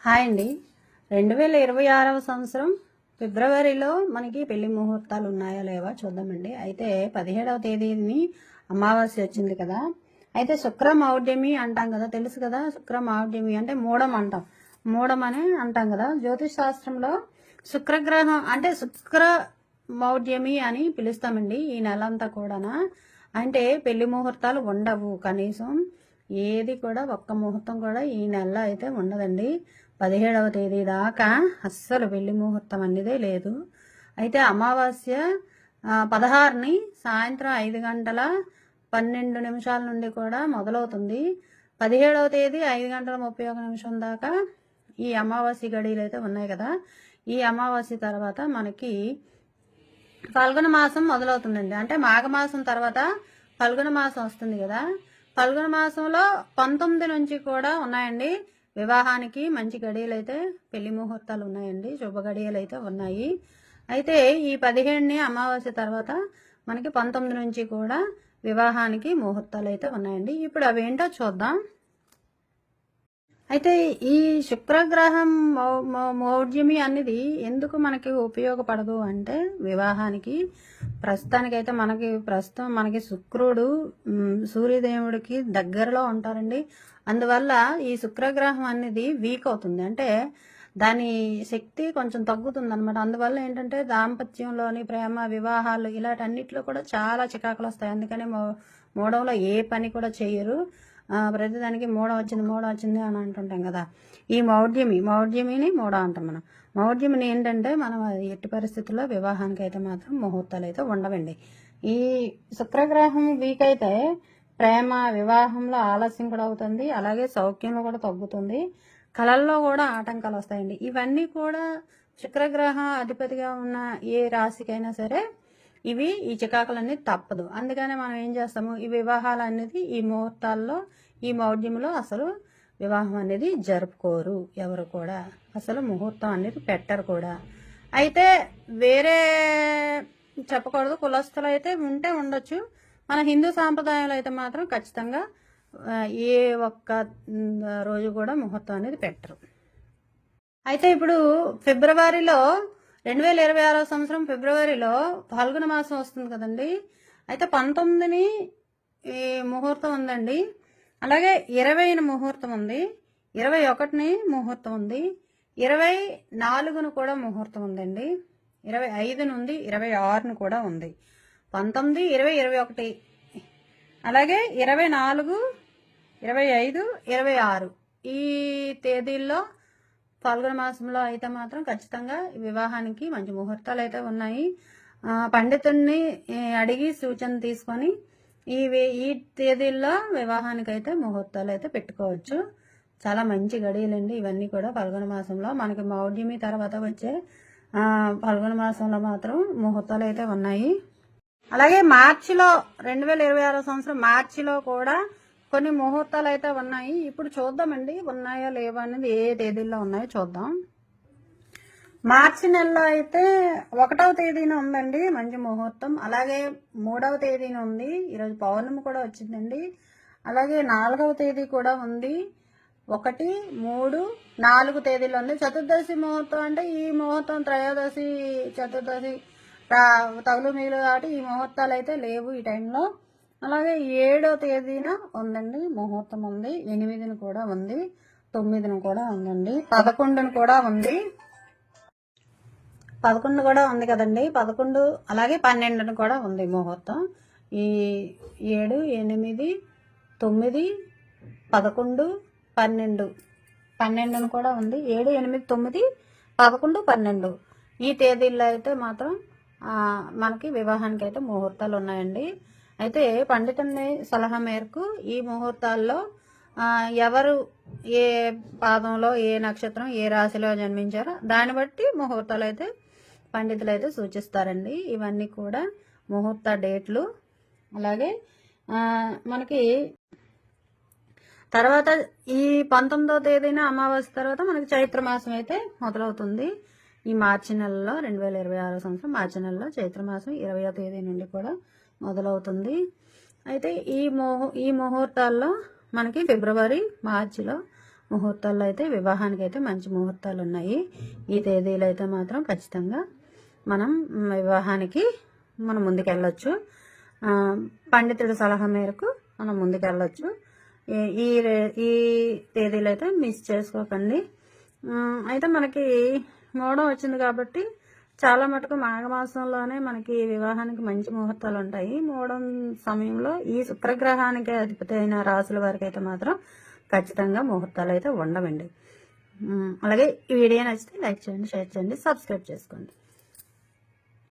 Hi అండి. 2026వ సంవత్సరం ఫిబ్రవరిలో మనకి పెళ్లి ముహూర్తాలు ఉన్నాయా లేవా చూద్దామండి. అయితే 17వ తేదీని అమావాస్య వచ్చింది కదా. అయితే శుక్ర మౌఢ్యమి అంటాం కదా, తెలుసు కదా. శుక్ర మౌఢ్యమి అంటే మూడం అంటాం, మూడం అని అంటాం కదా. జ్యోతిష్ శాస్త్రంలో శుక్రగ్రహం అంటే శుక్ర మౌఢ్యమి అని పిలుస్తామండి. ఈ నెల అంతా కూడా అంటే పెళ్లి ముహూర్తాలు ఉండవు, కనీసం ఏది కూడా ఒక్క ముహూర్తం కూడా ఈ నెలలో అయితే ఉండదండి. 17వ తేదీ దాకా అస్సలు పెళ్లి ముహూర్తం అనేదే లేదు. అయితే అమావాస్య 16ని సాయంత్రం 5:12 నుండి కూడా మొదలవుతుంది. 17వ తేదీ 5:31 దాకా ఈ అమావాస్య గడియలు అయితే ఉన్నాయి కదా. ఈ అమావాస్య తర్వాత మనకి ఫల్గుణ మాసం మొదలవుతుందండి. అంటే మాఘమాసం తర్వాత ఫల్గుణ మాసం వస్తుంది కదా. ఫల్గుణ మాసంలో 19 నుంచి కూడా ఉన్నాయండి వివాహానికి మంచి గడియలు అయితే, పెళ్లి ముహూర్తాలు ఉన్నాయండి, శుభ గడియలు అయితే ఉన్నాయి. అయితే ఈ 17ని అమావాస్య తర్వాత మనకి 19 నుంచి కూడా వివాహానికి ముహూర్తాలు అయితే ఉన్నాయండి. ఇప్పుడు అవేంటో చూద్దాం. అయితే ఈ శుక్రగ్రహం మౌఢ్యమి అనేది ఎందుకు మనకి ఉపయోగపడదు అంటే, వివాహానికి ప్రస్తుతానికైతే ప్రస్తుతం మనకి శుక్రుడు సూర్యదేవుడికి దగ్గరలో ఉంటారండి. అందువల్ల ఈ శుక్రగ్రహం అనేది వీక్ అవుతుంది, అంటే దాని శక్తి కొంచెం తగ్గుతుంది అనమాట. అందువల్ల ఏంటంటే దాంపత్యంలోని ప్రేమ, వివాహాలు ఇలాంటన్నిటిలో కూడా చాలా చికాకులు వస్తాయి. అందుకని మూడంలో ఏ పని కూడా చేయరు. ప్రతిదానికి మూడం వచ్చింది అని అంటుంటాం కదా. ఈ మౌఢ్యమిని మూడం అంటాం మనం. మౌఢ్యమిని ఏంటంటే మనం ఎట్టి పరిస్థితుల్లో వివాహానికి అయితే మాత్రం ముహూర్తాలు అయితే ఉండవండి. ఈ శుక్రగ్రహం వీక్ అయితే ప్రేమ, వివాహంలో ఆలస్యం కూడా అవుతుంది, అలాగే సౌఖ్యంలో కూడా తగ్గుతుంది, కళల్లో కూడా ఆటంకాలు వస్తాయండి. ఇవన్నీ కూడా శుక్రగ్రహం అధిపతిగా ఉన్న ఏ రాశికైనా సరే ఇవి ఈ చికాకులన్నీ తప్పదు. అందుకనే మనం ఏం చేస్తాము, ఈ వివాహాలు అనేది ఈ ముహూర్తాల్లో, ఈ మౌఢ్యంలో అసలు వివాహం అనేది జరుపుకోరు ఎవరు కూడా, అసలు ముహూర్తం అనేది పెట్టరు కూడా. అయితే వేరే చెప్పకూడదు, కులస్తులు అయితే ఉంటే ఉండొచ్చు. మన హిందూ సాంప్రదాయంలో అయితే మాత్రం ఖచ్చితంగా ఏ ఒక్క రోజు కూడా ముహూర్తం అనేది పెట్టరు. అయితే ఇప్పుడు ఫిబ్రవరిలో 2026వ సంవత్సరం ఫిబ్రవరిలో ఫల్గుణ మాసం వస్తుంది కదండి. అయితే 19ని ముహూర్తం ఉందండి, అలాగే 20ని ముహూర్తం ఉంది, 21ని ముహూర్తం ఉంది, 24ను కూడా ముహూర్తం ఉందండి, 25 నుండి 26ను కూడా ఉంది, 19, 20, 21, అలాగే 24, 25, 26 ఈ తేదీల్లో ఫల్గుణ మాసంలో అయితే మాత్రం ఖచ్చితంగా వివాహానికి మంచి ముహూర్తాలు అయితే ఉన్నాయి. పండితుడిని అడిగి సూచన తీసుకొని ఈ తేదీల్లో వివాహానికి అయితే ముహూర్తాలు అయితే పెట్టుకోవచ్చు. చాలా మంచి గడియలండి ఇవన్నీ కూడా. ఫల్గుణ మాసంలో మనకి మౌఢ్యమి తర్వాత వచ్చే ఫల్గుణ మాసంలో మాత్రం ముహూర్తాలు అయితే ఉన్నాయి. అలాగే మార్చిలో 2026 సంవత్సరం మార్చిలో కూడా కొన్ని ముహూర్తాలు అయితే ఉన్నాయి. ఇప్పుడు చూద్దామండి ఉన్నాయో లేవో అనేది, ఏ తేదీల్లో ఉన్నాయో చూద్దాం. మార్చి నెలలో అయితే 1వ తేదీన ఉందండి మంచి ముహూర్తం, అలాగే 3వ తేదీన ఉంది, ఈరోజు పౌర్ణమి కూడా వచ్చిందండి, అలాగే 4వ తేదీ కూడా ఉంది, 1, 3, 4 తేదీలో ఉంది. చతుర్దశి ముహూర్తం అంటే ఈ ముహూర్తం త్రయోదశి, చతుర్దశి తగులు మిగులు కాబట్టి ఈ ముహూర్తాలు అయితే లేవు ఈ టైంలో. అలాగే 7వ తేదీన ఉందండి ముహూర్తం ఉంది, 8ని కూడా ఉంది, 9ని కూడా ఉందండి, 11ని కూడా ఉంది, 11 కూడా ఉంది కదండి, 11 అలాగే 12ని కూడా ఉంది ముహూర్తం. ఈ 7, 8, 9, 11, 12, 12ని కూడా ఉంది. 7, 8, 9, 11, 12 ఈ తేదీల్లో అయితే మాత్రం మనకి వివాహానికి అయితే ముహూర్తాలు ఉన్నాయండి. అయితే పండితుని సలహా మేరకు ఈ ముహూర్తాల్లో ఎవరు ఏ పాదంలో, ఏ నక్షత్రం, ఏ రాశిలో జన్మించారో దాన్ని బట్టి ముహూర్తాలు అయితే పండితులు అయితే సూచిస్తారండి. ఇవన్నీ కూడా ముహూర్త డేట్లు. అలాగే మనకి తర్వాత ఈ 19వ తేదీన అమావాస్య తర్వాత మనకి చైత్రమాసం అయితే మొదలవుతుంది. ఈ మార్చి నెలలో 2026 సంవత్సరం మార్చి నెలలో చైత్రమాసం 20వ తేదీ నుండి కూడా మొదలవుతుంది. అయితే ఈ ముహూర్తాల్లో మనకి ఫిబ్రవరి, మార్చిలో ముహూర్తాల్లో అయితే వివాహానికి అయితే మంచి ముహూర్తాలు ఉన్నాయి. ఈ తేదీలు అయితే మాత్రం ఖచ్చితంగా మనం వివాహానికి మనం ముందుకెళ్ళొచ్చు. పండితుడి సలహా మేరకు మనం ముందుకెళ్ళొచ్చు. ఈ ఈ తేదీలు అయితే మిస్ చేసుకోకండి. అయితే మనకి మోడం వచ్చింది కాబట్టి చాలా మటుకు మాఘమాసంలోనే మనకి వివాహానికి మంచి ముహూర్తాలు ఉంటాయి. మోడం సమయంలో ఈ శుక్రగ్రహానికి అధిపతి అయిన రాసుల వారికి అయితే మాత్రం ఖచ్చితంగా ముహూర్తాలు అయితే ఉండవండి. అలాగే ఈ వీడియో నచ్చితే లైక్ చేయండి, షేర్ చేయండి, సబ్స్క్రైబ్ చేసుకోండి.